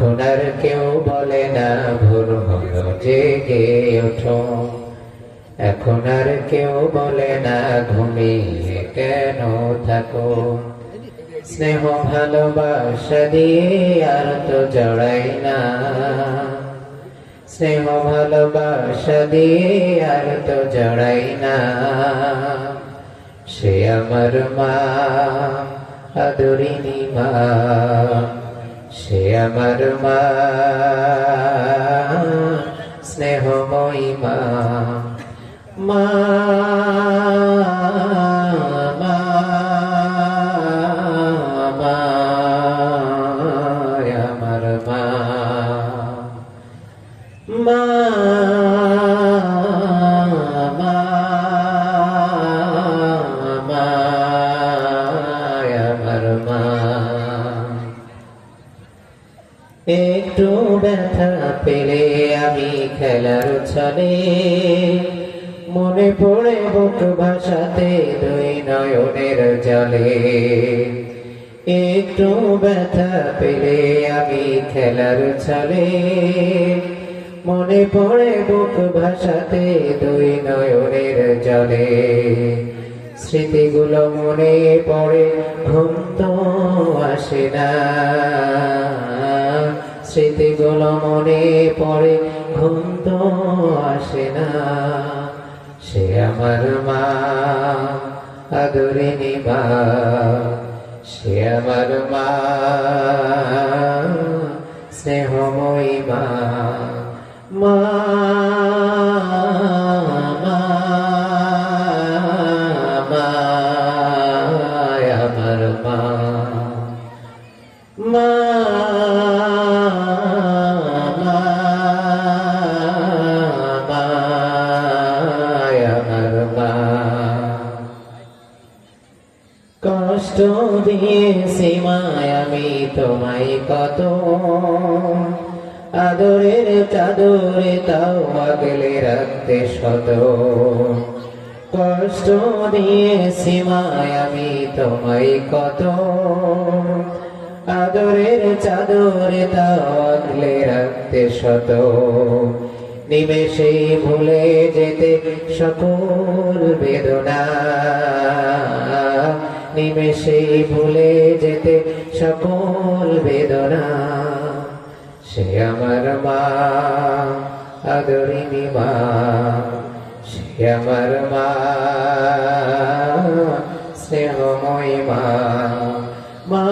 এখন আর কেউ বলে না ভোর হলো জেগে ওঠো, এখন আর কেউ বলে না ঘুমিয়ে কেন থাকো। স্নেহ ভালোবাসা দিয়ে আর তো জড়াই না, স্নেহ ভালোবাসা দিয়ে আর তো জড়াই না। সে আমার মা, আদরিনী মা, সে আমার মা, স্নেহময়ী মা। মা মা মা আমার মা, মা মা মা আমার মা। একটু ব্যথা পেলে আমি খেলার ছলে মনে পড়ে বুক ভাসাতে দুই নয়নের জলে। একটু ব্যথা পেলে আমি খেলার ছলে মনে পড়ে বুক ভাসাতে দুই নয়নের জলে। স্মৃতিগুলো মনে পড়ে ঘুম তো আসে না, স্মৃতিগুলো মনে পড়ে ঘুম তো আসে না। সে আমার মা, আদরিনী মা, সে আমার মা, স্নেহময়ী মা। মা মা মা আমার মা, মা মা মা আমার মা। কষ্ট দিয়েছি মায় আমি তোমায় কত, আদরের চাদরে তাও আগলে রাখতে শত। কষ্ট দিয়েছি মায় আমি তোমায় কত, আদরের চাদরে তাও আগলে রাখতে শত। নিমেষেই ভুলে যেতে সকল বেদনা, নিমেষেই ভুলে যেতে সকল বেদনা। সে আমার মা, আদরিনী মা, সে আমার মা, স্নেহময়ী মা। মা